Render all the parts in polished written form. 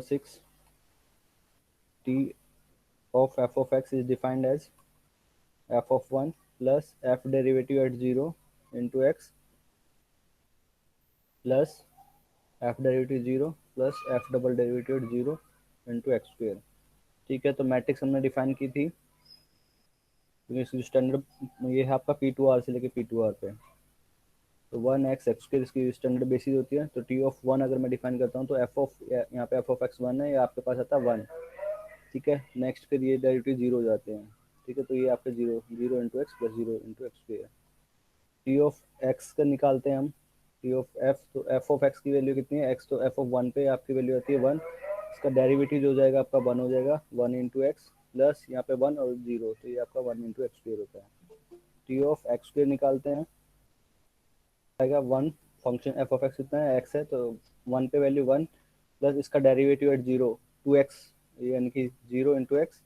6 t of f of x is defined as f of 1 plus f derivative at 0 into x plus f deriवेटिव 0 plus f double derivative 0 into X square. ठीक है, तो matrix हमने define की थी, तो इसकी standard ये है आपका पी टू आर से लेके पी टू आर पे। तो 1x एक्स स्क्वेयर इसकी स्टैंडर्ड बेसिस होती है। तो टी ऑफ 1 अगर मैं डिफाइन करता हूँ तो एफ ऑफ यहाँ पे एफ ऑफ एक्स 1 है, या आपके पास आता है 1। ठीक है, नेक्स्ट फिर ये डेरिवेटिव 0 हो जाते हैं। ठीक है, तो ये आपके 0 0 into X plus 0 into X square. T of x का निकालते हैं हम, टी ऑफ एफ। तो एफ ऑफ एक्स की वैल्यू कितनी है, एक्स तो एफ ऑफ 1 पे आपकी वैल्यू आती है 1। इसका डेरिवेटिव जो हो जाएगा आपका 1 हो जाएगा, 1 इंटू एक्स प्लस यहाँ पे 1 और 0, तो ये आपका 1 इंटू एक्स स्क्वेयर होता है। टी ऑफ एक्स स्क्वेयर निकालते हैं, आएगा 1। फंक्शन एफ ऑफ एक्स कितना है, एक्स है, तो 1 पे वैल्यू 1 प्लस इसका डेरिवेटिव एट 0 2x, यानी कि 0 इंटू एक्स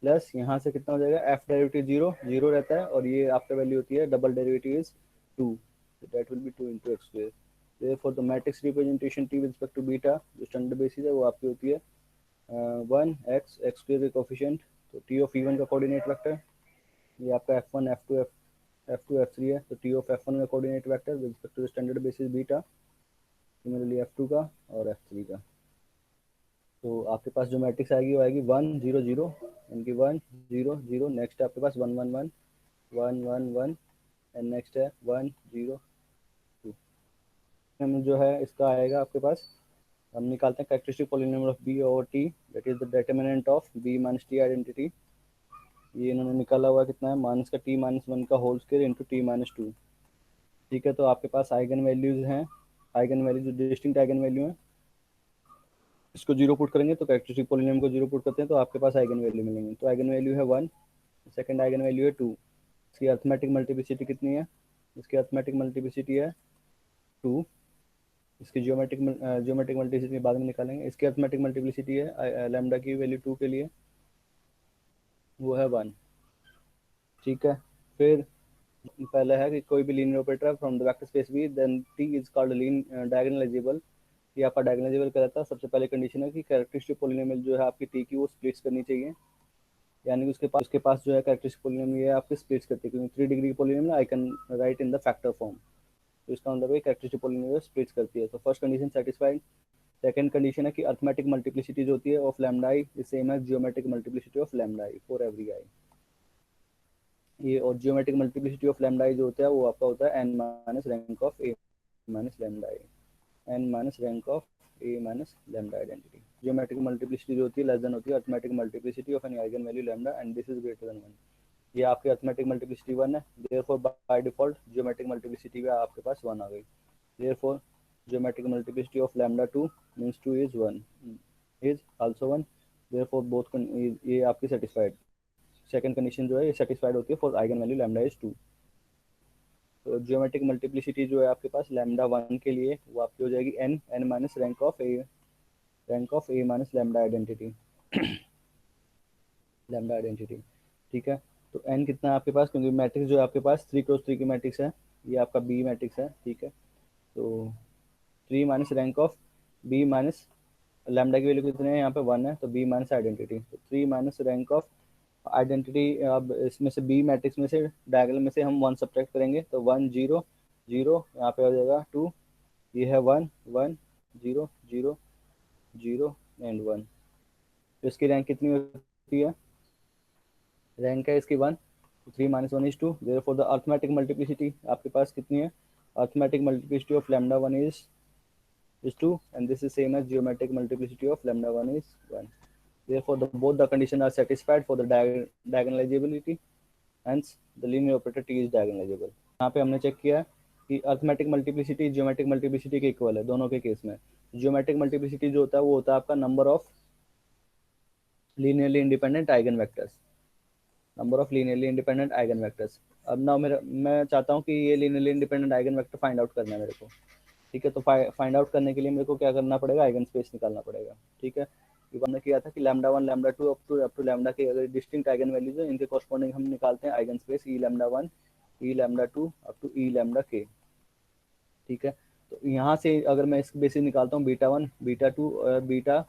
प्लस यहाँ से कितना हो जाएगा, एफ डेरिवेटिव 0 0 रहता है, और ये आपका वैल्यू होती है double derivative is 2, that will B 2 into X square. therefore the matrix representation t with respect to beta जो स्टैंडर्ड बेसिस है वो आपकी होती है 1 एक्स स्क्वेयर के कोफिशिएंट। तो टी ऑफ ई1 का कोऑर्डिनेट वेक्टर ये आपका f1 f2 f2 f3 है। तो टी ऑफ f1 का coordinate vector with respect to the standard basis beta, similarly f2 का और f3 का। तो आपके पास जो मैट्रिक्स आएगी वो आएगी 1 0 0, यानी कि 1 0 0। नेक्स्ट है आपके पास 1 1 1 1 1 1 एंड नेक्स्ट है 1 0 2। हम जो है इसका आएगा आपके पास, हम निकालते हैं characteristic polynomial of B over T, that is the determinant of B minus T identity. ये इन्होंने निकाला हुआ कितना है, माइनस का टी माइनस 1 का whole square into T minus 2। ठीक है, तो आपके पास आइगन वैल्यूज हैं, आइगन वैल्यू जो डिस्टिंक्ट आइगन वैल्यू है, इसको जीरो पुट करेंगे तो कैरेक्टरिस्टिक पॉलिनोमियल को जीरो पुट करते हैं तो आपके पास आइगन वैल्यू मिलेंगे। तो आइगन वैल्यू है 1, सेकंड आइगन वैल्यू है 2। इसकी अर्थमेटिक मल्टीप्लिसिटी कितनी है, इसकी अर्थमेटिक मल्टीप्लिसिटी है 2। इसकी जियोमेट्रिक मल्टीप्लिसिटी बाद में निकालेंगे। इसकी अर्थमेटिक मल्टीप्लिसिटी है लैम्डा की वैल्यू 2 के लिए वो है 1। ठीक है, फिर पहला है कि कोई भी linear operator from the vector space B then T is called diagonalizable. ये आपका डायगोनलाइजेबल कहलाता है। सबसे पहले कंडीशन है कि कैरेक्टरिस्टिक पॉलिनोमियल जो है आपकी टी की वो स्प्लिट्स करनी चाहिए, यानी कि उसके पास जो है कैरेक्टरिस्टिक पॉलिनोमियल ये आपकी स्प्लिट्स करती है, क्योंकि 3 डिग्री की polynomial I can write in the factor form. तो इसका मतलब है कैरेक्टरिस्टिक पॉलिनोमियल स्प्लिट्स करती है। तो first condition satisfied. Second condition है कि अर्थमेटिक मल्टीप्लिसिटी जो होती है of lambda i is same as geometric multiplicity of lambda i for every i. ये और geometric multiplicity of lambda i जो होता है वो आपका होता है n minus rank of A minus lambda I, n minus rank of A minus lambda identity. Geometric multiplicity जो होती है लेस देन होती है arithmetic multiplicity of any eigen value lambda and this is greater than 1। ये आपकी arithmetic multiplicity 1 है, therefore by default geometric multiplicity भी आपके पास 1 आ गई। Therefore geometric multiplicity of lambda 2 means 2 is also 1, therefore both ये आपकी satisfied। सेकंड कंडीशन जो है ये सेटिस्फाइड होती है for eigen value lambda is 2। तो जियोमेट्रिक मल्टीप्लिसिटी जो है आपके पास लैम्डा 1 के लिए वो आपकी हो जाएगी n minus rank of A minus lambda identity lambda identity. ठीक है, तो n कितना है आपके पास, क्योंकि मैट्रिक्स जो है आपके पास 3x3 की मैट्रिक्स है, ये आपका बी मैट्रिक्स है। ठीक है, तो 3 minus rank of B minus lambda की वैल्यू कितने हैं यहाँ पे 1 है, तो बी माइनस आइडेंटिटी, तो 3 माइनस रैंक ऑफ आइडेंटिटी। अब इसमें से बी मैट्रिक्स में से डायगोनल में से हम 1 सब्ट्रैक्ट करेंगे तो 1 0 0 यहाँ पे हो जाएगा 2, ये है 1 1 0 0 0 एंड 1। तो इसकी रैंक कितनी होती है, रैंक है इसकी 1, 3 minus 1 is 2। Therefore the arithmetic multiplicity आपके पास कितनी है, arithmetic multiplicity of lambda 1 is 2 and this is same as geometric multiplicity of lambda 1 is 1। Therefore both the conditions are satisfied for the diagonalizability, hence the linear operator t is diagonalizable। यहाँ पे हमने check किया कि arithmetic multiplicity geometric multiplicity के equal है दोनों के case में। जियोमेट्रिक मल्टीप्लिसिटी जो होता है वो होता है आपका number of linearly independent eigen vectors, number of linearly independent eigen vectors. अब ना मैं चाहता हूँ कि ये linearly independent eigen vector find out करना है मेरे को। ठीक है, तो फाइंड आउट करने के लिए मेरे को क्या करना पड़ेगा, आइगन स्पेस निकालना पड़ेगा। ठीक है, ये हमने किया था कि lambda 1 lambda 2 up to lambda के अगर डिस्टिंक्ट आइगन वैल्यूज है इनके कॉरस्पॉन्डिंग हम निकालते हैं eigen space E lambda 1 E lambda 2 up to E lambda के। ठीक है, तो यहाँ से अगर मैं इस बेसिस निकालता हूँ बीटा 1 बीटा 2 और बीटा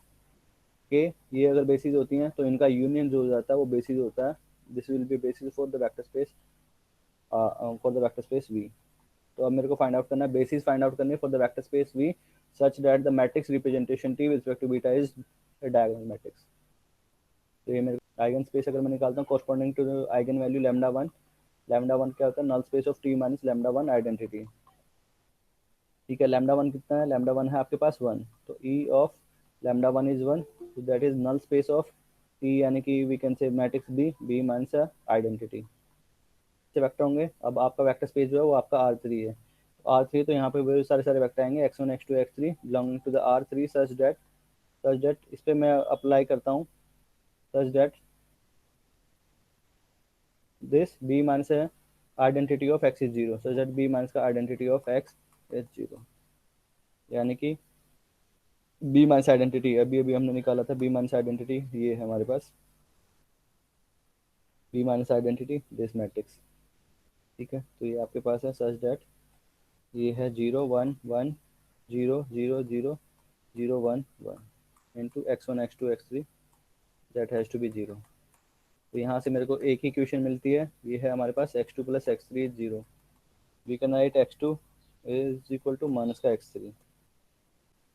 के ये अगर बेसिस होती हैं तो इनका यूनियन जो हो जाता है वो बेसिस होता है, this will be basis for the vector space, for the vector space V. तो अब मेरे को फाइंड आउट करना है, बेसिस फाइंड आउट करनी है for the vector space V such that the matrix representation T with respect to beta is a diagonal matrix. तो ये मेरे आइगन स्पेस अगर मैं निकालता हूँ corresponding to the eigen value lambda one क्या होता है, null space of T minus lambda one identity. ठीक है, लैम्डा वन कितना है, लैम्डा वन है आपके पास वन, तो E of lambda one is one, तो that is null space of T, यानी कि we can say matrix B minus identity से वेक्टर होंगे। अब आपका वेक्टर स्पेस जो है वो आपका आर थ्री है, आर थ्री तो यहाँ पे बहुत सारे सारे वेक्टर आएंगे x one x two x three belonging to the R three such that इस पर मैं अप्लाई करता हूँ, such that this B minus है identity of x is zero, such that B minus का identity of x is zero, यानी कि B minus identity अभी अभी हमने निकाला था, बी माइनस आइडेंटिटी ये है हमारे पास, B minus identity this matrix. ठीक है, तो ये आपके पास है सच दैट ये है zero one one zero zero zero zero one one into x one x two x three that has to be zero. तो यहाँ से मेरे को एक ही इक्वेशन मिलती है, ये है हमारे पास x two plus x three is zero, we can write x two is equal to minus का एक्स थ्री,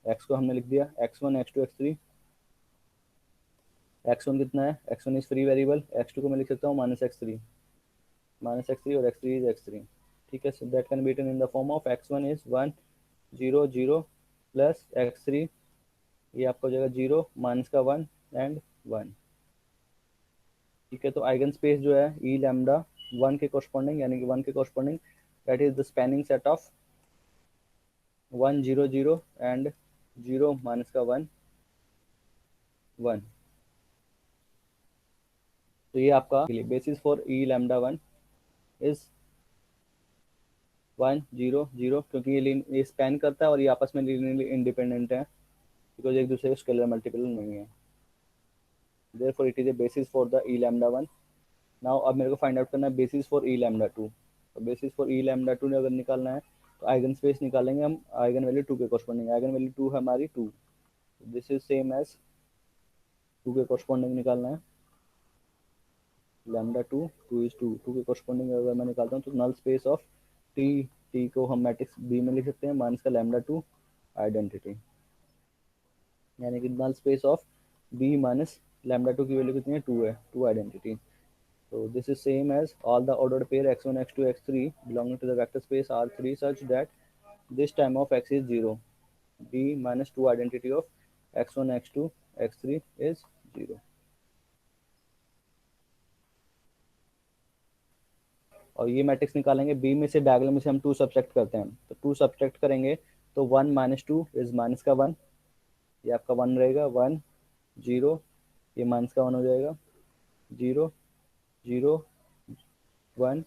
एक्स को हमने लिख दिया x one x two x three, x one कितना है, x one is free variable, x two को मैं लिख सकता हूँ माइनस एक्स थ्री और x three is x three. ठीक है, so that can be written in the form of X one is one zero zero plus x three, ये आपका हो जाएगा जीरो माइनस का वन एंड वन। ठीक है, तो आइगन स्पेस जो है ई लैम्डा वन के कॉरस्पॉन्डिंग, यानी कि वन के corresponding that is the spanning set of one zero zero and zero minus का वन वन। तो ये आपका basis for E lambda one is one zero zero, क्योंकि ये स्पैन करता है और ये आपस में लीनियरली इंडिपेंडेंट है बिकॉज एक दूसरे के स्केलर मल्टीपल नहीं है, therefore it is a basis for the E lambda one. Now अब मेरे को फाइंड आउट करना है basis for E lambda two, तो basis for E lambda two ने अगर निकालना है तो आइगन स्पेस निकालेंगे हम आइगन वैल्यू टू के कॉरस्पॉन्डिंग, आइगन वैल्यू टू है हमारी two, this is same as two के कॉरस्पॉन्डिंग निकालना है, lambda two two is two, two के कॉरस्पॉन्डिंग अगर मैं निकालता हूँ तो null space of T, T को हम मैट्रिक्स बी में लिख सकते हैं माइनस का लैम्डा टू आइडेंटिटी, यानी कि null space of B minus lambda two की वैल्यू कितनी है टू है, two identity. So this is same as all the ordered pair x1, x2, x3 belonging to the vector space R3 such that this time of x is 0. B minus 2 identity of x1, x2, x3 is 0. और ये matrix निकालेंगे B में से diagonal में से हम to subtract करते हैं, तो टू सब्ट्रैक्ट करेंगे तो one minus two is minus का वन, ये आपका वन रहेगा वन जीरो, ये माइनस का वन हो जाएगा जीरो जीरो वन,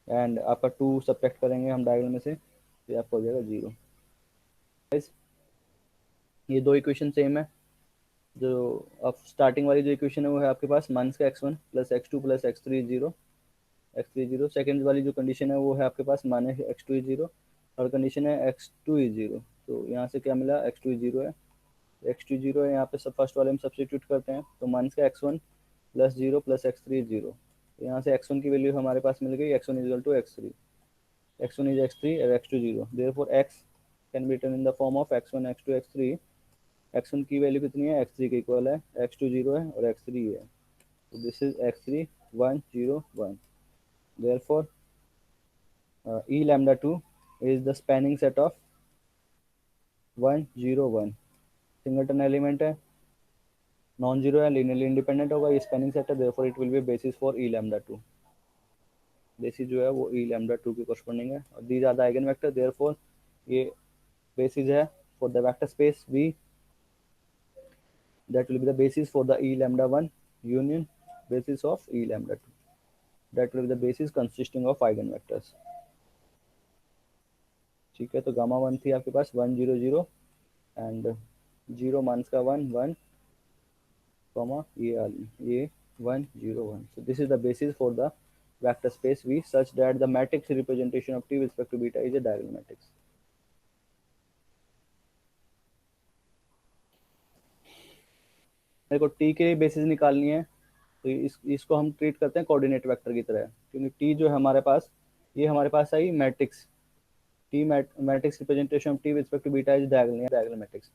एंड आपका टू सब्ट्रैक्ट करेंगे हम डायगोनल में से तो आपका हो जाएगा जीरो। ये दो इक्वेशन सेम है, जो अब स्टार्टिंग वाली जो इक्वेशन है वो है आपके पास माइनस का x one plus x two plus x three zero, x three zero. Second वाली जो कंडीशन है वो है आपके पास माइनस एक्स टू जीरो, और कंडीशन है एक्स टू इज जीरो, तो यहाँ से क्या मिला एक्स टू जीरो है, एक्स टू जीरो है यहाँ पे सब फर्स्ट वाले में सब्सटीट्यूट करते हैं तो माइनस का x one plus zero plus x three zero, तो यहाँ से एक्स वन की वैल्यू हमारे पास मिल गई X one is equal to x three, x one is x three और X two zero, therefore X can be written in the form of X one x two x three, x one की value कितनी है X three के equal है, X two zero है और x three है, तो this is x three one zero one, therefore E lambda two is the spanning set of one zero one, singleton element है, नॉन जीरो है, linearly independent होगा, ये spanning set है, therefore it will be basis for E lambda two, basis जो है वो E lambda two के corresponding है, और these are the eigen vector, therefore ये बेसिस है for the vector space V, that will be the basis for the E lambda 1 union basis of E lambda 2, that will be the basis consisting of eigenvectors। ठीक है, तो gamma one थी आपके पास one zero zero and zero minus का one one comma ये one zero one, so this is the basis for the vector space V such that the matrix representation of T with respect to beta is a diagonal matrix। मेरे को T के basis निकालनी है, तो इसको हम treat करते हैं कोऑर्डिनेट वेक्टर की तरह, क्योंकि टी जो है हमारे पास, ये हमारे पास I matrix, T matrix representation of T with respect to beta is diagonal matrix.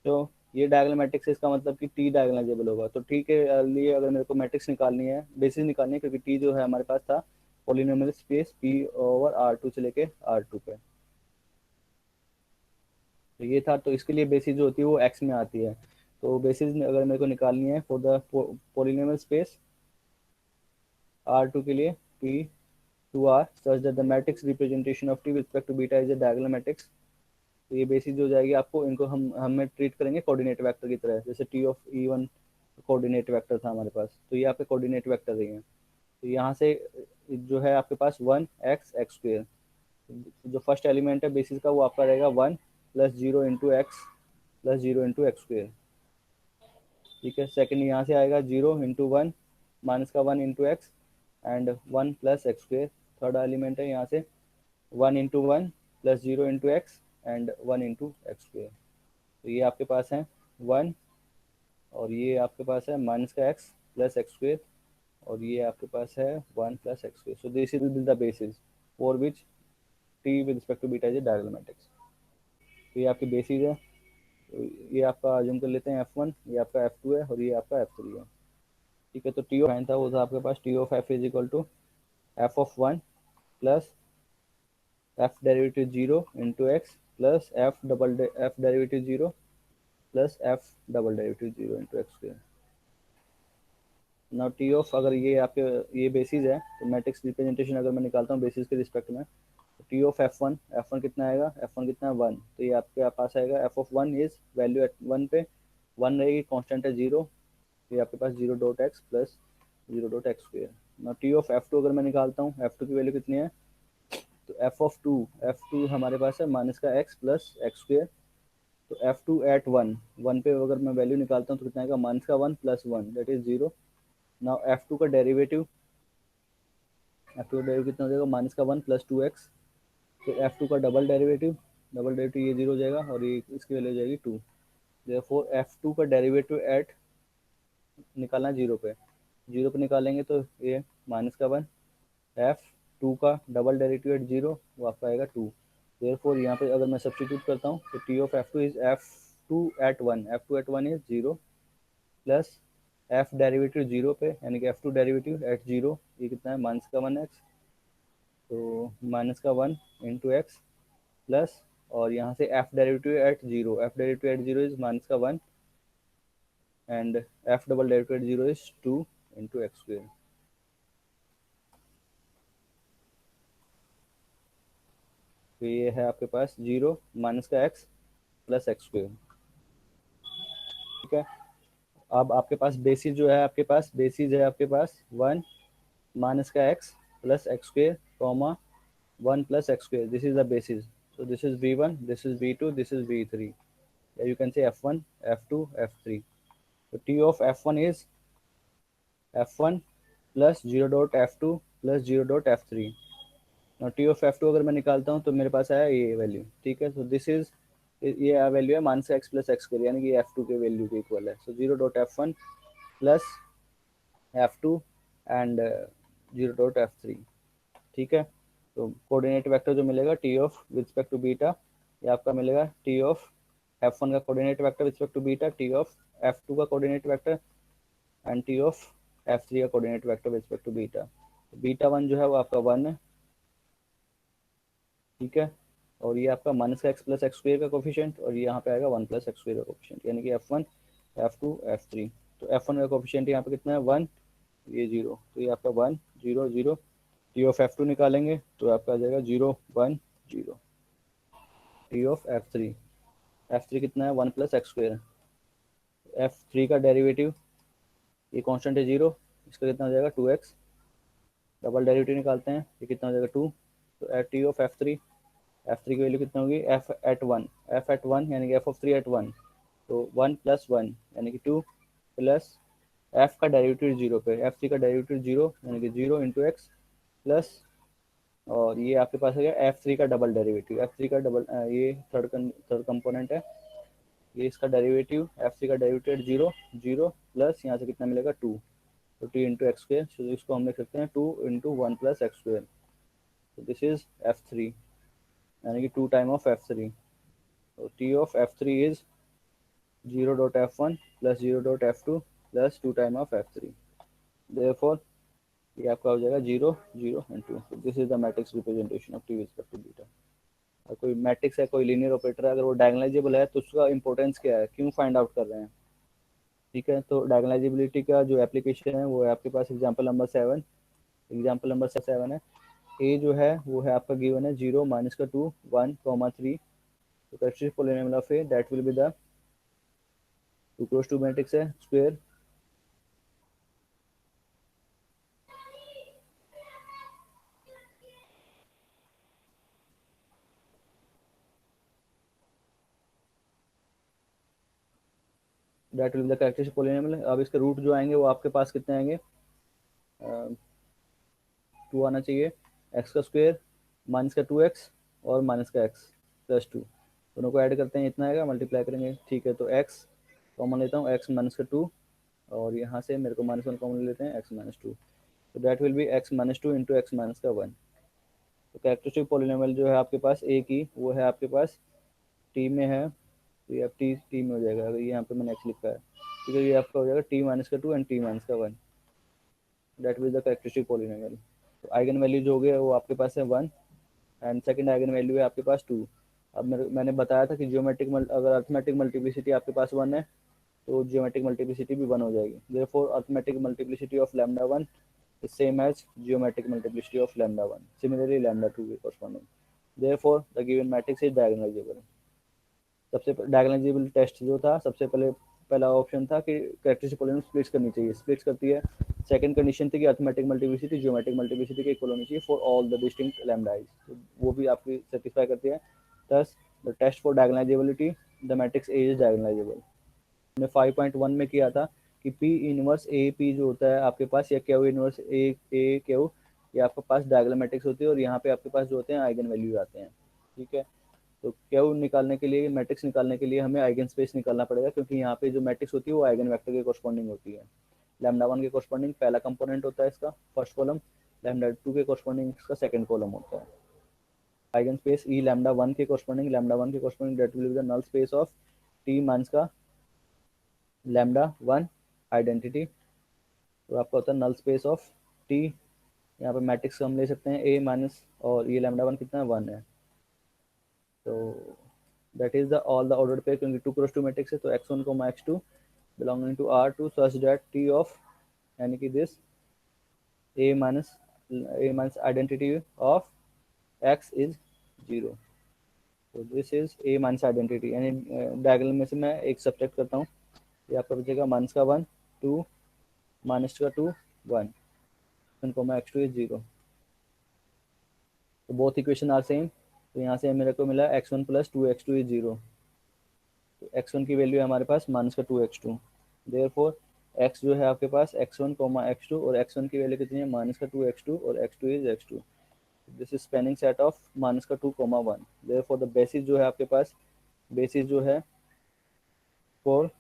तो ये डायगोनल मैट्रिक्स है, इसका मतलब कि टी डायगोनलाइजेबल होगा। तो टी के लिए अगर मेरे को मैट्रिक्स निकालनी है, बेसिस निकालनी है, क्योंकि टी जो है हमारे पास था polynomial space P over R two से लेके आर टू पे, तो ये था। तो इसके लिए बेसिस जो होती है वो एक्स में आती है। तो बेसिस अगर मेरे को निकालनी है for the polynomial space R two के लिए P two R such that the matrix representation of T with respect to beta is a diagonal matrix. तो ये बेसिस जो हो जाएगी आपको, इनको हमें ट्रीट करेंगे कोऑर्डिनेट वेक्टर की तरह, जैसे T of E one coordinate vector था हमारे पास, तो ये आपके कोऑर्डिनेट वेक्टर रही है। तो यहाँ से जो है आपके पास वन एक्स एक्स स्क्वेयर, जो फर्स्ट एलिमेंट है बेसिस का वो आपका रहेगा one plus zero into X plus zero into X square. ठीक है, सेकंड यहाँ से आएगा जीरो इंटू वन माइनस का one into x and one plus x square. Third element है यहाँ से one into one plus zero into x and one into X square. तो ये आपके पास है वन, और ये आपके पास है माइनस का एक्स प्लस एक्स स्क्वेयर, और ये आपके पास है one plus x square. So this is the basis for which T with respect to beta is a diagonal matrix. तो ये आपकी बेसिस है। तो ये आपका अज्यूम कर लेते हैं F1, ये आपका F2 है और ये आपका F3 है। ठीक है, तो टी ऑफ फाइन था, वो था आपके पास T of F is equal to F of one plus F derivative zero into X plus F derivative zero plus F double derivative zero into X square. Now T of, अगर ये आपके ये basis है, तो matrix representation अगर मैं निकालता हूँ बेसिस के रिस्पेक्ट में, तो टी ऑफ एफ वन कितना आएगा, एफ वन कितना है वन, तो ये आपके पास आएगा F of one is value at one पे वन रहेगी, कॉन्स्टेंट है जीरो, ये आपके पास zero dot X plus zero dot X square. ना टी ऑफ एफ टू अगर मैं निकालता हूँ, एफ टू की वैल्यू कितनी है, तो एफ टू हमारे पास है माइनस का एक्स प्लस एक्स स्क्वेयर। तो F two at one, one पे अगर मैं वैल्यू निकालता हूँ तो कितना आएगा, माइनस का one plus one that is zero. Now F two का डेरिवेटिव, एफ टू का डेरिवेटिव कितना हो जाएगा, माइनस का वन प्लस टू एक्स। तो एफ टू का डबल डेरिवेटिव ये जीरो हो जाएगा और ये इसकी वैल्यू हो जाएगी टू। देयरफॉर एफ टू का डेरिवेटिव एट निकालना जीरो पे निकालेंगे तो ये माइनस का वन, एफ टू का डबल डेरिवेटिव एट जीरो वो आपका आएगा टू। देयरफॉर यहाँ पे अगर मैं सब्स्टिट्यूट करता हूँ तो T of F two is F two at one is zero plus F derivative zero पे यानी कि F two derivative at zero, ये कितना है माइनस का वन एक्स, तो माइनस का वन इंटू एक्स प्लस, और यहाँ से F derivative at zero is minus का one and F double derivative at zero is two into X square. तो ये है आपके पास जीरो माइनस का एक्स प्लस एक्स स्क्वेयर। ठीक है, अब आपके पास बेसिस जो है, आपके पास बेसिस है आपके पास वन माइनस का x plus x square comma one plus x square, this is the basis. so this is v1, this is v2, this is v3, yeah, you can say f1 f2 f3। so t of f1 is f1 plus 0 dot f2 plus 0 dot f3। now t of f2 अगर मैं निकालता हूँ तो मेरे पास आया ये value. ठीक है, so this is, ये वैल्यू है minus x plus x square, यानी कि f2 के वैल्यू के इक्वल है। so 0 dot f1 plus f2 and 0 dot f3। ठीक है, तो कोऑर्डिनेट वेक्टर जो मिलेगा T of with respect to beta, ये आपका मिलेगा टी ऑफ एफ वन का coordinate vector with respect to beta, T of F two का coordinate vector and T of F three का coordinate vector with respect to beta. Beta one जो है वो आपका वन है। ठीक है, और ये आपका माइनस का एक्स प्लस एक्स स्क्वेयर का कोफिशिएंट, और ये यहाँ पे आएगा वन प्लस एक्स स्क्वेयर का कोफिशिएंट, यानी कि F one F two F three. तो एफ वन का कोफिशिएंट यहाँ पे कितना है वन, ये जीरो, तो ये आपका one zero zero. T of F to निकालेंगे तो आपका आ जाएगा zero one zero. T of F three कितना है one plus x square. F three का डेरिवेटिव, ये कांस्टेंट है जीरो, इसका कितना हो जाएगा टू एक्स, डबल डेरिवेटिव निकालते हैं, ये कितना हो जाएगा टू। तो at T of F three की वैल्यू कितना होगी, एफ एट वन यानी कि F of three at one, तो वन प्लस वन यानी कि टू प्लस एफ का डेरिवेटिव जीरो पे, एफ थ्री का डेरिवेटिव जीरो यानी कि जीरो इंटू एक्स प्लस, और ये आपके पास है एफ थ्री का डबल डेरिवेटिव, एफ थ्री का डबल, ये थर्ड कंपोनेंट है, ये इसका डेरिवेटिव एफ सी का डेरिवेटिव 0 0 प्लस यहाँ से कितना मिलेगा 2, तो टी इंटू एक्स स्क्वेयर, तो इसको हम लिख सकते हैं 2 इंटू 1 प्लस एक्स स्क्वेयर, तो दिस इज एफ थ्री, यानी कि 2 टाइम ऑफ एफ थ्री, तो T of F three is 0 dot F one plus 0 dot F two plus 2 time of F three, therefore ये आपका हो जाएगा 0 0 and 2, this is the matrix representation of T with respect to beta. और कोई matrix है, कोई linear operator है, अगर वो डायगोनलाइजेबल है तो उसका इंपॉर्टेंस क्या है, क्यों फाइंड आउट कर रहे हैं। ठीक है, तो डायगोनलाइजेबिलिटी का जो एप्लीकेशन है वो है आपके पास एग्जांपल नंबर 7, एग्जांपल नंबर 7 है, ए जो है वो है आपका गिवन है 0 माइनस का 2 1 कॉमा 3, तो characteristic polynomial of A that will be the 2 cross 2 matrix है square, that will be the characteristic polynomial. अब इसके रूट जो आएंगे वो आपके पास कितने आएंगे, 2 आना चाहिए, एक्स का स्क्वायर माइनस का 2x और माइनस का x प्लस 2, दोनों को ऐड करते हैं इतना आएगा, मल्टीप्लाई करेंगे। ठीक है, तो x कॉमन लेता हूँ, x माइनस का 2, और यहाँ से मेरे को माइनस वन कॉमन लेते हैं, x माइनस 2, तो that will B x minus 2 into x minus का 1। तो कैरेक्टरिस्टिक पॉलिनोमियल जो है आपके पास a की वो है आपके पास t में है, तो ये अब t में हो जाएगा, अगर यहाँ पे मैंने x लिखा है, ठीक है, ये आपका हो जाएगा t माइनस का 2 एंड t माइनस का 1, that will the characteristic polynomial. तो आइगन वैल्यू जो हो गया वो आपके पास है 1 एंड सेकंड आइगन वैल्यू है आपके पास 2। अब मैंने बताया था कि जियोमेट्रिक अगर अर्थमेटिक मल्टीप्लिसिटी आपके पास 1 है तो जियोमेट्रिक मल्टीप्लिसिटी भी 1 हो जाएगी, therefore arithmetic multiplicity of lambda 1 is same as geometric multiplicity of lambda 1, similarly lambda 2 के corresponding, therefore the given matrix is diagonalizable। सबसे डायगोनलाइजेबल टेस्ट जो था, सबसे पहला ऑप्शन था कि कैरेक्टरिस्टिक पॉलिनोमियल स्प्लिट्स करनी चाहिए, स्प्लिट्स करती है। सेकंड कंडीशन थी कि अर्थमेटिक मल्टीप्लिसिटी ज्योमेट्रिक मल्टीप्लिसिटी के इक्वल होनी चाहिए for all the distinct lambdas, तो वो भी आपकी सेटिस्फाई करती है। Thus the test for diagonalizability, the matrix A is diagonalizable. हमने 5.1 में किया था कि पी इनवर्स ए पी जो होता है आपके पास, या क्यू इनवर्स ए क्यू, ये आपके पास डायगोनल मैट्रिक्स होती है, और यहाँ पे आपके पास जो होते हैं आइगन वैल्यू आते हैं। ठीक है, तो क्यू निकालने के लिए, मैट्रिक्स निकालने के लिए हमें आइगन स्पेस निकालना पड़ेगा, क्योंकि यहाँ पे जो मैट्रिक्स होती है वो आइगन वेक्टर के कोरस्पॉन्डिंग होती है। लैम्डा 1 के कोरस्पॉन्डिंग पहला कंपोनेंट होता है इसका फर्स्ट कॉलम, लैम्डा 2 के कोरस्पॉन्डिंग इसका सेकंड कॉलम होता है। आइगन स्पेस ई लैम्डा 1 के कोरस्पॉन्डिंग, लैम्डा 1 के corresponding that will be the null space of T minus का लैम्डा 1 आइडेंटिटी, तो आपका होता है नल स्पेस ऑफ टी। यहाँ पे मैट्रिक्स हम ले सकते हैं ए माइनस, और ये लैम्डा 1 कितना है 1 है, तो that is the all the order pair, क्योंकि 2 क्रॉस 2 मैट्रिक्स है, तो x1 comma x2 belonging to R2 such that t of, यानी कि this a minus identity of x is 0, तो this is a minus identity, यानी diagonal में से मैं एक सब्ट्रैक्ट करता हूँ, ये आपका बचेगा माइनस का 1 2 माइनस का 2 1 कोमा x2 इज 0, तो बोथ इक्वेशन आर सेम, तो यहाँ से मेरे को मिला x1 प्लस 2x2 इज 0, तो x1 की वैल्यू है हमारे पास माइनस का 2x2, देयरफॉर x जो है आपके पास x1 कोमा x2, और x1 की वैल्यू कितनी है माइनस का 2x2, और x2 is x2, this is spanning set of minus का 2 कोमा 1, देयरफॉर द बेसिस जो है आपके पास, बेसिस जो है for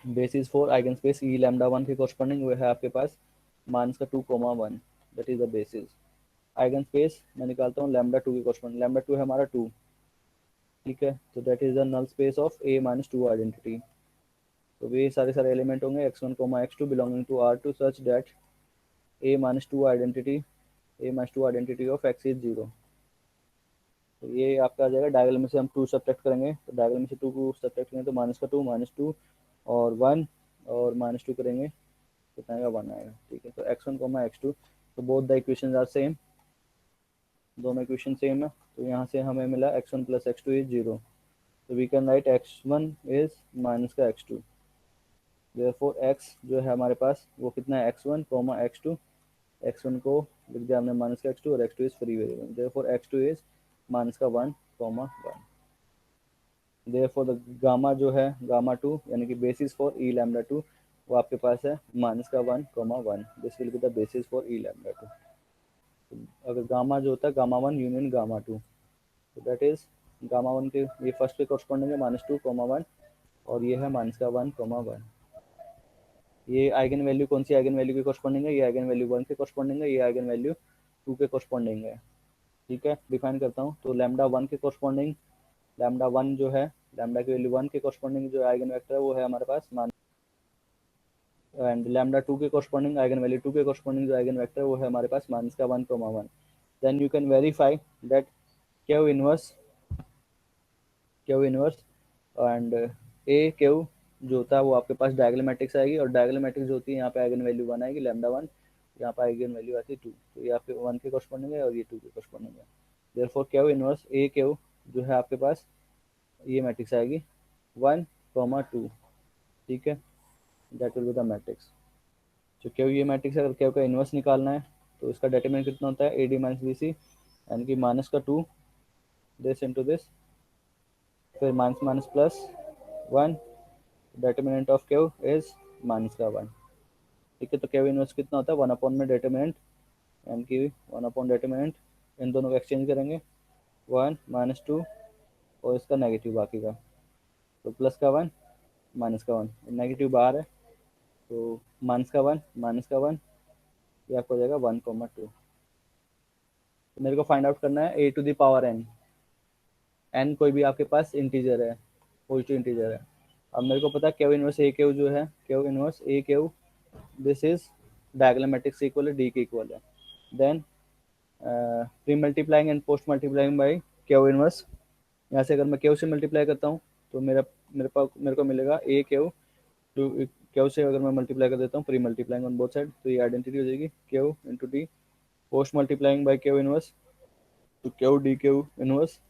basis for eigen space E lambda 1 के कोरस्पॉन्डिंग वो है आपके पास माइनस का 2 comma 1, that is the basis. Eigen space मैं निकालता हूँ लैम्डा 2 के कोरस्पॉन्डिंग, लैम्डा 2 है हमारा 2, ठीक है, तो that is the null space of A minus 2 identity, तो ये सारे एलिमेंट होंगे x1 comma x2 belonging to R2 such that a minus 2 identity of x is 0, तो ये आपका आ जाएगा, डायगोनल में से हम 2 सब्ट्रैक्ट करेंगे, तो डायगोनल में से 2 को सब्ट्रैक्ट करेंगे तो माइनस टू और 1 और माइनस 2 करेंगे, कितना आएगा 1 आएगा। ठीक है, तो x1 कोमा x2, तो both the equation are same, दोनों इक्वेशन सेम है, तो यहाँ से हमें मिला x1 प्लस x2 इज 0, तो we can write x1 is minus का x2, therefore x जो है हमारे पास वो कितना है x1 कोमा x2, x1 को लिख दिया हमने माइनस का x2, और x2 is free variable, therefore x2 is minus का 1 कोमा 1, therefore द गामा जो है गामा 2 यानी कि बेसिस फॉर ई लैम्डा 2 वो आपके पास है माइनस का 1 comma 1, this will be the basis for E lambda 2। अगर गामा जो होता है गामा 1 यूनियन गामा 2, तो दैट इज गामा वन के ये फर्स्ट के कॉरस्पॉन्डिंग है -2, 1, और ये है -1, 1। ये आइगन वैल्यू कौन सी आइगन वैल्यू के कॉरस्पॉन्डिंग है? ये आइगन वैल्यू 1 के कॉरस्पॉन्डिंग है, ये आइगन वैल्यू 2 के कॉरस्पॉन्डिंग है। ठीक है, डिफाइन करता हूँ। तो लैम्डा 1 के कॉरस्पॉन्डिंग, लैम्डा 1 जो है, लैम्डा की वैल्यू 1 के कॉरस्पॉन्डिंग जो आइगन वेक्टर है वो है हमारे पास एंड लैम्डा 2 के कॉरस्पॉन्डिंग आइगन वैल्यू 2 के कॉरस्पॉन्डिंग जो आइगन वेक्टर है वो है हमारे पास -1, 1। Then you can verify that Q inverse and A Q जो होता है वो आपके पास डायगोनल मैट्रिक्स आएगी, और डायगोनल मैट्रिक्स जो होती है यहाँ पे आइगन वैल्यू 1 आएगी, लैम्डा 1, यहाँ पे आइगन वैल्यू आती है 2, तो ये आपके 1 के कॉरस्पॉन्डिंग है और ये 2 के कॉरस्पॉन्डिंग है। Therefore Q inverse A Q जो है आपके पास ये मैट्रिक्स आएगी 1, 2। ठीक है, that will be the matrix. तो क्यू ये मैट्रिक्स है, अगर क्यू का इनवर्स निकालना है तो इसका डिटरमिनेंट कितना होता है? A D minus B C, यानी कि -2 दिस इंटू दिस, फिर minus minus +1, determinant of Q is -1। ठीक है, तो क्यू इनवर्स कितना होता है? 1 अपॉन में डिटरमिनेंट, यानी कि 1 अपॉन डिटरमिनेंट, इन दोनों को एक्सचेंज करेंगे, 1 -2 और इसका नेगेटिव बाकी का, तो प्लस का 1 माइनस का 1, नेगेटिव बाहर है, तो -1 ये आपको हो जाएगा 1, 2। तो मेरे को फाइंड आउट करना है A to the power N, N कोई भी आपके पास इंटीजर है, पॉजिटिव इंटीजर है। अब मेरे को पता है क्यू इनवर्स ए क्यू जो है, Q inverse A Q this is diagonal matrix equal है डी के इक्वल है। Then pre multiplying and post multiplying by Q inverse, यहाँ से अगर मैं क्यू से मल्टीप्लाई करता हूँ तो मेरे को मिलेगा ए क्यू, टू क्यू से अगर मैं मल्टीप्लाई कर देता हूँ pre multiplying on both side, तो ये आइडेंटिटी हो जाएगी Q into D, post multiplying by Q inverse, तो क्यू डी क्यू इनवर्स,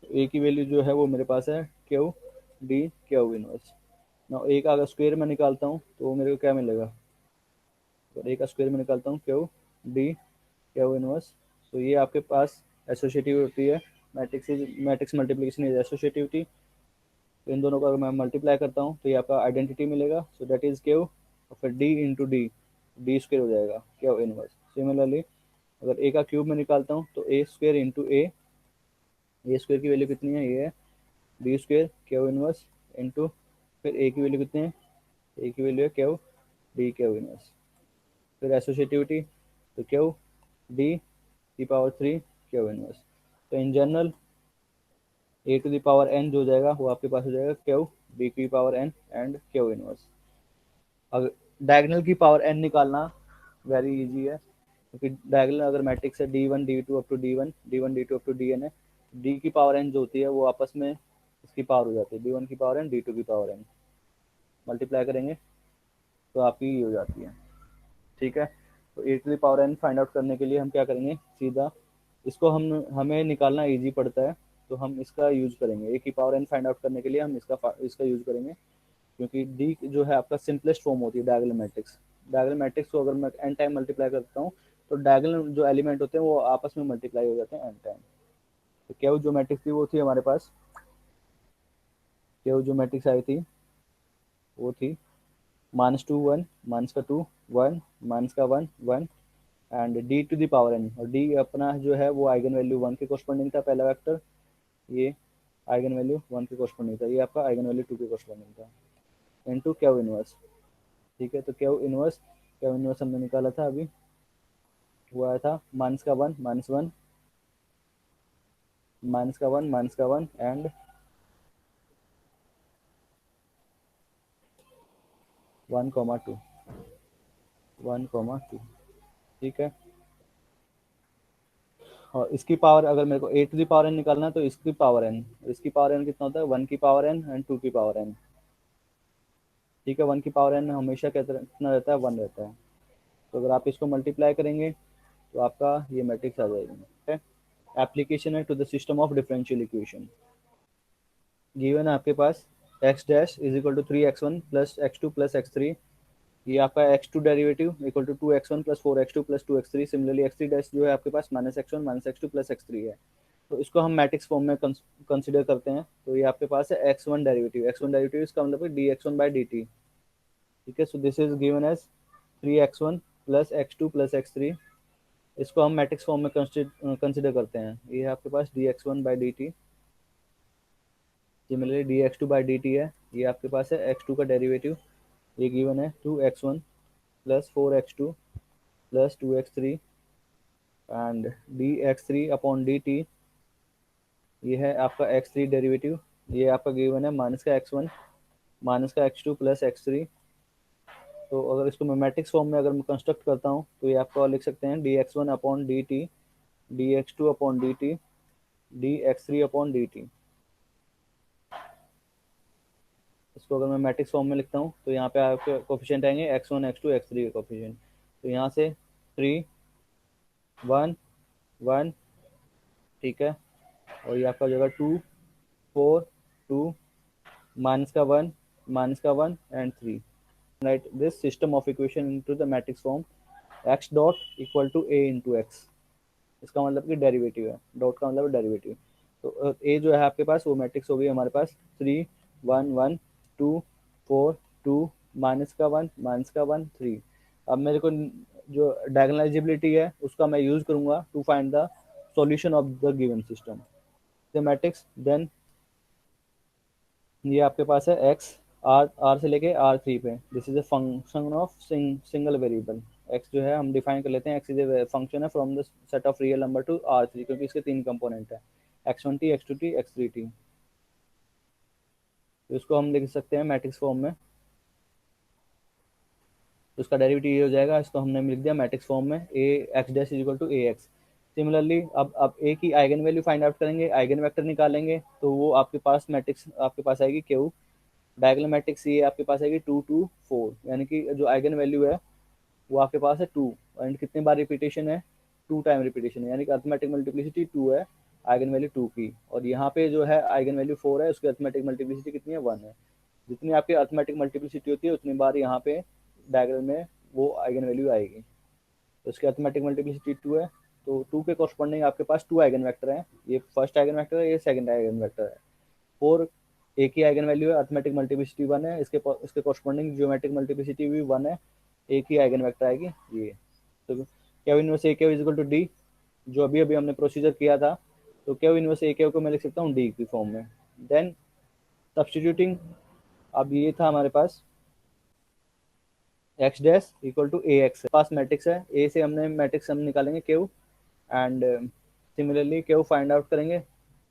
ए की वैल्यू जो है वो मेरे पास है क्यू डी क्यू इनवर्स। ना ए का अगर स्क्वायर में निकालता हूँ तो मेरे को क्या मिलेगा? अगर ए का स्क्वायर में निकालता हूँ क्यू डी क्यू इनवर्स, तो ये आपके पास एसोसिएटिव होती है, मैट्रिक्स मल्टीप्लिकेशन इज एसोसिएटिविटी। तो इन दोनों को अगर मैं मल्टीप्लाई करता हूँ तो ये आपका आइडेंटिटी मिलेगा, सो दैट इज क्यू, और फिर D into D, D square हो जाएगा क्यू इनवर्स। सिमिलरली अगर ए का क्यूब में निकालता हूँ तो A square into A square की वैल्यू कितनी है? ये है B square Q inverse into, फिर ए की वैल्यू कितनी है? ए की वैल्यू है क्यू डी क्यू इनवर्स, फिर एसोसिएटिविटी, तो क्यू डी की पावर 3 क्यू इनवर्स। तो in general A to the power N जो हो जाएगा वो आपके पास हो जाएगा क्यू डी की power N and Q inverse. अगर डायगोनल की पावर एन निकालना वेरी इजी है, क्योंकि डायगोनल अगर मैट्रिक्स है D1 D2 up to D1 D2 up to Dn है, डी की पावर एन जो होती है वो आपस में इसकी पावर हो जाती है, D1 की पावर एन D2 की पावर एन, मल्टीप्लाई करेंगे तो आपकी ये हो जाती है। ठीक है, तो A to the power N find out करने के लिए हम क्या करेंगे? सीधा इसको हमें निकालना इजी पड़ता है, तो हम इसका यूज करेंगे। ए की पावर एन फाइंड आउट करने के लिए हम इसका यूज करेंगे, क्योंकि डी जो है आपका सिंपलेस्ट फॉर्म होती है डायगोनल मैट्रिक्स। डायगोनल मैट्रिक्स को अगर मैं एन टाइम मल्टीप्लाई करता हूँ तो डायगोनल जो एलिमेंट होते हैं वो आपस में मल्टीप्लाई हो जाते हैं एन टाइम। तो क्या जो मैट्रिक्स थी वो थी हमारे पास, क्या जो मैट्रिक्स आई थी वो थी -2 1 -2 1 -1 1 and D to the power N, और डी अपना जो है वो आइगन वैल्यू 1 के कोरस्पॉन्डिंग था पहला वेक्टर, ये आइगन वैल्यू 1 के कोरस्पॉन्डिंग था, ये आपका आइगन वैल्यू 2 के कोरस्पॉन्डिंग था, इनटू क्यू इनवर्स। ठीक है, तो क्यू इनवर्स हमने निकाला था अभी, वो आया था -1 -1 -1 एंड 1, 2 1, 2। ठीक है, और इसकी पावर अगर मेरे को ए टू दी पावर एन निकालना है तो इसकी पावर एन कितना होता है? 1 की पावर एन एंड 2 की पावर एन। ठीक है, 1 की पावर एन हमेशा कितना रहता है? 1 रहता है। तो अगर आप इसको मल्टीप्लाई करेंगे तो आपका ये मैट्रिक्स आ जाएगी। ठीक है, एप्लीकेशन है to the system of differential equation. Given है आपके पास X dash is equal to 3x1 plus x2 plus x3, ये आपका x2 derivative equal to 2x1 plus 4x2 plus 2x3। Similarly x3 dash जो है आपके पास -x1 -x2 प्लस x3 है, तो इसको हम मैट्रिक्स फॉर्म में कंसिडर करते हैं। तो ये आपके पास है x1 डेरिवेटिव इसका मतलब है dx1/dt। ठीक है, so this is given as 3x1 plus x2 plus x3, इसको हम मैट्रिक्स फॉर्म में कंसिडर करते हैं। ये है आपके पास dx1/dt similarly D x two by D T है, ये आपके पास है एक्स टू का डेरिवेटिव, ये गिवन है 2x1 plus 4x2 plus 2x3 and D x three upon D T, ये है आपका x3 डेरिवेटिव, ये आपका गिवन है माइनस का x1 माइनस का x2 प्लस x3। तो अगर इसको मैं मैट्रिक्स फॉर्म में अगर मैं कंस्ट्रक्ट करता हूँ तो ये आपका लिख सकते हैं D x one upon D T, D x two upon D T, D x three upon D T. इसको अगर मैं मैट्रिक्स फॉर्म में लिखता हूँ तो यहाँ पे आपके कोफिशिएंट आएंगे x1 x2 x3 के कोफिशिएंट। तो यहाँ से 3 1 1, ठीक है, और ये आपका हो जाएगा 2 4 2 माइनस का 1 माइनस का 1 and 3। Write this system of equation into the matrix form x dot equal to a into x. इसका मतलब कि डेरिवेटिव है, डॉट का मतलब डेरिवेटिव। तो ए जो है आपके पास वो मैट्रिक्स हो गई हमारे पास 3 1 1 2 4 2 माइनस का 1 3। अब मेरे को जो डायगोनलाइजेबिलिटी है उसका मैं यूज करूंगा to find the solution of the given system the matrix. Then ये आपके पास है एक्स आर आर से लेके आर थ्री पे, this is a function of single variable. X जो है हम डिफाइन कर लेते हैं, एक्स इज ए फंक्शन है from the set of real number to R three, क्योंकि इसके तीन कंपोनेंट है x one T x two T x three T. तो इसको हम लिख सकते हैं मैट्रिक्स फॉर्म में, तो इसका डेरिवेटिव ये हो जाएगा, इसको हमने लिख दिया मैट्रिक्स फॉर्म में A X dash is equal to A X. Similarly अब ए की आइगन वैल्यू फाइंड आउट करेंगे, आइगन वेक्टर निकालेंगे, तो वो आपके पास मैट्रिक्स आपके पास आएगी क्यू। डायगोनल मैट्रिक्स ये आपके पास आएगी 2 2 4, यानी कि जो आइगन वैल्यू है वो आपके पास है 2, एंड कितने बार रिपीटेशन है 2 टाइम रिपीटेशन है, यानी कि अर्थमेटिक मल्टीप्लिसिटी 2 है आइगन वैल्यू 2 की। और यहाँ पे जो है आइगन वैल्यू 4 है, उसकी अर्थमेटिक मल्टीप्लिसिटी कितनी है 1 है। जितनी आपकी अर्थमेटिक मल्टीप्लिसिटी होती है उतनी बार यहाँ पे डायग्राम में वो आइगन वैल्यू आएगी। तो इसकी अर्थमेटिक मल्टीप्लिसिटी 2 है, तो 2 के कॉरस्पॉन्डिंग आपके पास 2 आइगन वेक्टर है, ये फर्स्ट आइगन वेक्टर है, ये सेकंड आइगन वेक्टर है। 4 एक ही आइगन वैल्यू है, अर्थमेटिक मल्टीप्लिसिटी 1 है, इसके कॉरस्पॉन्डिंग ज्योमेट्रिक मल्टीप्लिसिटी भी 1 है, एक ही आइगन वेक्टर आएगी ये। तो Q inverse A Q is equal to D, जो अभी अभी हमने प्रोसीजर किया था, तो क्यू इनवर्स ए क्यू को मैं लिख सकता हूँ डी की फॉर्म में। देन सब्सटीट्यूटिंग, अब ये था हमारे पास X dash equal to A X, पास मैट्रिक्स है, ए से हमने मैट्रिक्स हम निकालेंगे Q, and similarly Q find out करेंगे।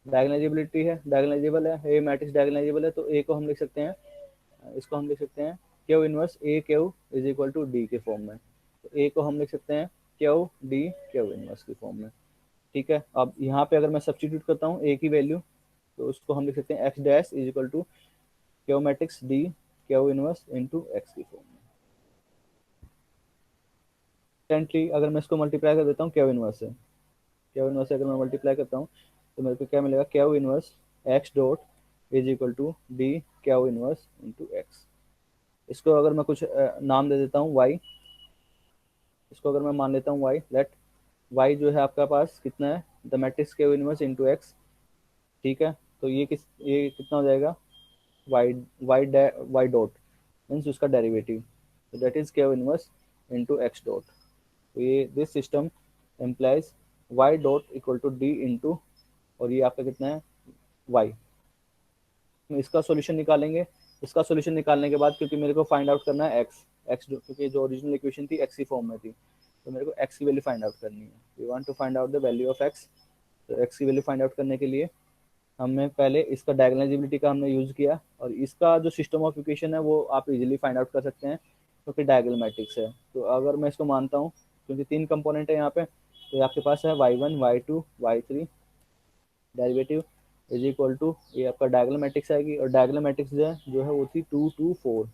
डायगोनलाइजेबिलिटी है, डायगोनलाइजेबल है, ए मैट्रिक्स डायगोनलाइजेबल है, तो ए को हम लिख सकते हैं, इसको हम लिख सकते हैं Q inverse A Q is equal to D के फॉर्म में। तो ए को हम लिख सकते हैं क्यू डी क्यू इनवर्स की फॉर्म में, ठीक है। अब यहाँ पे अगर मैं सब्सटीट्यूट करता हूँ ए की वैल्यू, तो उसको हम लिख सकते हैं x dash is equal to Q matrix D Q inverse into x की फॉर्म में। इंस्टेंटली अगर मैं इसको मल्टीप्लाई कर देता हूँ क्यू इनवर्स से, क्यू इनवर्स से अगर मैं मल्टीप्लाई करता हूँ तो मेरे को क्या मिलेगा, Q inverse x dot is equal to D Q inverse into x. इसको अगर मैं कुछ नाम दे देता हूँ वाई, इसको अगर मैं मान लेता हूँ वाई, लेट वाई जो है आपका पास कितना है, the matrix Q inverse into x, ठीक है। तो ये कितना हो जाएगा, वाई वाई डॉट मीन्स उसका डेरिवेटिव, तो that is Q inverse into x dot. तो ये this system implies Y dot equal to D into, और ये आपका कितना है वाई। इसका सॉल्यूशन निकालेंगे, इसका सॉल्यूशन निकालने के बाद क्योंकि मेरे को फाइंड आउट करना है एक्स, क्योंकि जो ओरिजिनल इक्वेशन थी एक्स की फॉर्म में थी, तो मेरे को एक्स की वैल्यू फाइंड आउट करनी है। We want to find out the value of x. तो एक्स की वैल्यू फाइंड आउट करने के लिए हमने पहले इसका डायगोनलाइजेबिलिटी का हमने यूज किया, और इसका जो सिस्टम ऑफ इक्वेशन है वो आप इजीली फाइंड आउट कर सकते हैं क्योंकि डायगोनल मैट्रिक्स है। तो अगर मैं इसको मानता हूँ क्योंकि तीन कंपोनेंट है यहाँ पे, तो आपके पास है y1 y2 y3, derivative is equal to, ये आपका डायगोनल मैट्रिक्स आएगी, और डायगोनल मैट्रिक्स जो है वो थी 2 2 4,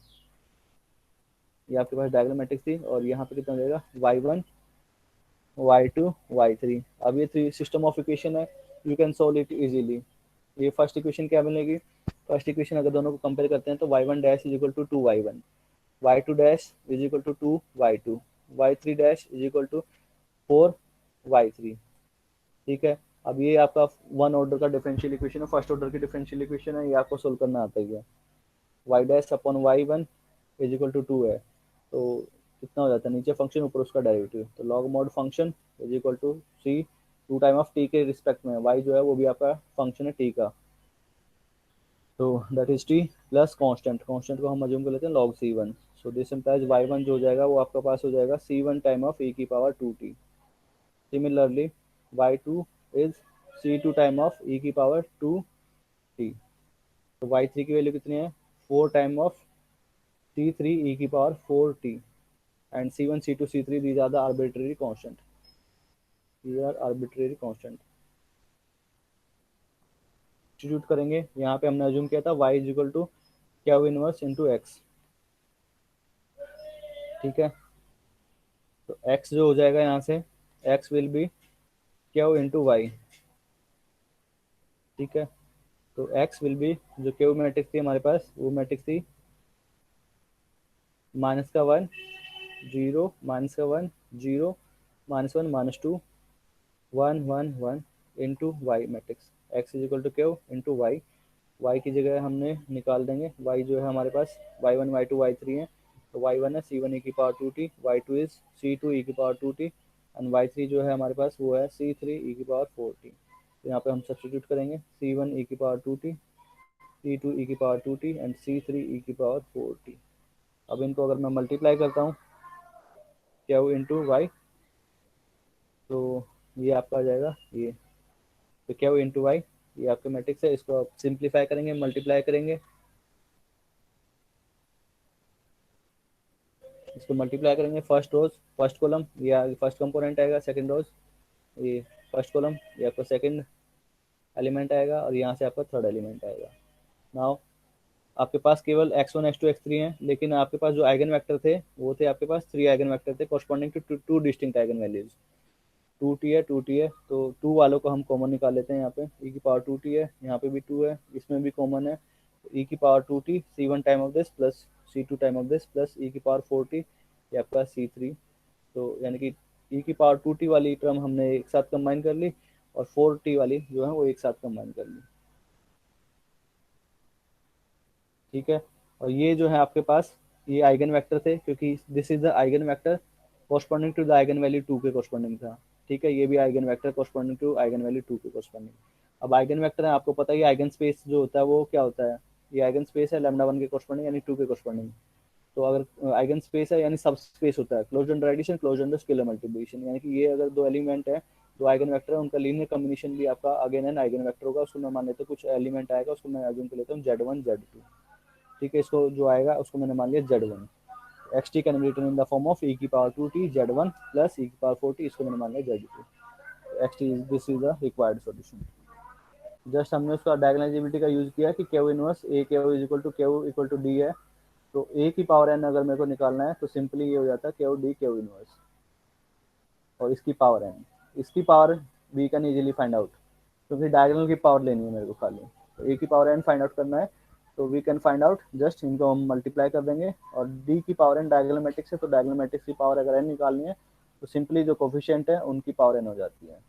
ये आपके पास डायगोनल मैट्रिक्स थी। और यहाँ पे कितना हो जाएगा y1 y2 y3। अब ये थ्री सिस्टम ऑफ इक्वेशन है, you can solve it easily. ये फर्स्ट इक्वेशन क्या मिलेगी, फर्स्ट इक्वेशन अगर दोनों को कंपेयर करते हैं तो y1 dash is equal to 2y1, y2 dash is equal to 2y2, y3 dash is equal to 4y3, ठीक है। अब ये आपका वन ऑर्डर का डिफरेंशियल इक्वेशन है, फर्स्ट ऑर्डर की डिफरेंशियल इक्वेशन है, ये आपको सोल्व करना आता ही है। y dash upon y1 is equal to 2 है, तो कितना हो जाता है, नीचे फंक्शन ऊपर उसका डेरिवेटिव, तो log mod function is equal to C 2 time of T के रिस्पेक्ट में, y जो है वो भी आपका फंक्शन है टी का, तो that is T plus constant, constant को हम अज्यूम कर लेते हैं log c1। So this implies y1 जो हो जाएगा वो आपका पास हो जाएगा c1 टाइम ऑफ e की power 2t। Similarly y2 is c2 time of e की पावर 2t। तो y3 की वैल्यू कितनी है, 4 टाइम ऑफ c3 e की power 4t। And c1 c2 c3 these are the arbitrary constant, these are arbitrary constant. Substitute करेंगे, यहाँ पे हमने अज्यूम किया था y is equal to Q inverse into x. ठीक है, तो x जो हो जाएगा यहाँ से, x will be Q into Y. ठीक है, तो x विल बी, जो क्यू मैट्रिक्स थी हमारे पास वो मैट्रिक्स थी माइनस का 1 0, माइनस का 1 0, -1 -2 1 1 1 into Y matrix. x is equal to Q into Y. y की जगह हमने निकाल देंगे, y जो है हमारे पास y1 y2 y3 है। तो y1 है c1 e की power 2t, y2 is c2 e की पावर 2t एंड y3 जो है हमारे पास वो है c3 e की पावर 4t। तो यहाँ पे हम सब्स्टिट्यूट करेंगे c1 e की पावर 2t, c2 e की power 2t and c3 e की पावर 4t। अब इनको अगर मैं मल्टीप्लाई करता हूँ क्यू इंटू वाई, तो ये आपका आ जाएगा ये, तो क्यू इंटू वाई ये आपके मैट्रिक्स है। इसको आप सिंप्लीफाई करेंगे, मल्टीप्लाई करेंगे, इसको मल्टीप्लाई करेंगे फर्स्ट रोज फर्स्ट कॉलम, ये फर्स्ट कंपोनेंट आएगा, सेकंड रोज ये फर्स्ट कॉलम, ये आपका सेकंड एलिमेंट आएगा और यहाँ से आपका थर्ड एलिमेंट आएगा। नाउ आपके पास केवल x1 x2 x3 हैं, लेकिन आपके पास जो आइगन वेक्टर थे वो थे आपके पास 3 आइगन वेक्टर थे corresponding to two distinct eigen values. 2t है 2t है, तो 2 वालों को हम कॉमन निकाल लेते हैं। यहाँ पे e की पावर 2t है, यहाँ पे भी 2 है, इसमें भी कॉमन है। e की power 2t c1 time of this plus c2 time of this plus e की पावर 4t ये आपका c3। तो यानी कि e की पावर 2t वाली टर्म हमने एक साथ कंबाइन कर ली और 4t वाली जो है वो एक साथ कंबाइन कर ली। ठीक है, और ये जो है आपके पास ये आइगन वेक्टर थे, क्योंकि this is the eigen vector corresponding to the eigen value 2 के कोरस्पॉन्डिंग था। ठीक है, ये भी eigen vector corresponding to eigen value 2 के कोरस्पॉन्डिंग। अब आइगन वेक्टर है, आपको पता है आइगन स्पेस जो होता है वो क्या होता है, ये आइगन स्पेस है लैम्डा 1 के कोरस्पॉन्डिंग यानी 2 के कोरस्पॉन्डिंग। तो अगर आइगन स्पेस है यानी सब स्पेस होता है, closed under addition closed under scalar multiplication, यानी कि ये अगर दो एलिमेंट है, दो आइगन वेक्टर है, उनका लीनियर कॉम्बिनेशन भी आपका अगेन एन आइगन वेक्टर होगा। उसको मैं मान लेता हूँ कुछ एलिमेंट आएगा, उसको मैं अज्यूम कर लेता हूँ Z1 Z2। ठीक है, इसको जो आएगा उसको मैंने मान लिया Z1। X T can be written in the form of e की power 2t Z1 plus e की पावर 4t, इसको मैंने मान लिया Z2। X T this is the required solution. Just हमने उसका डायगोनलाइजेबिलिटी का यूज किया कि Q inverse A Q is equal to D है। तो ए की पावर एन अगर मेरे को निकालना है तो सिंपली ये हो जाता है क्यू डी क्यू इनवर्स, और इसकी पावर एन, इसकी power we can easily find out, क्योंकि डायगोनल की पावर लेनी है मेरे को खाली। तो ए की पावर एन फाइंड आउट करना है, तो we can find out, just इनको हम मल्टीप्लाई कर देंगे। और डी की पावर एन डायगोनल मैट्रिक्स है, तो डायगोनल मैट्रिक्स की पावर अगर एन निकालनी है तो सिंपली जो कोफिशिएंट है उनकी पावर एन हो जाती है।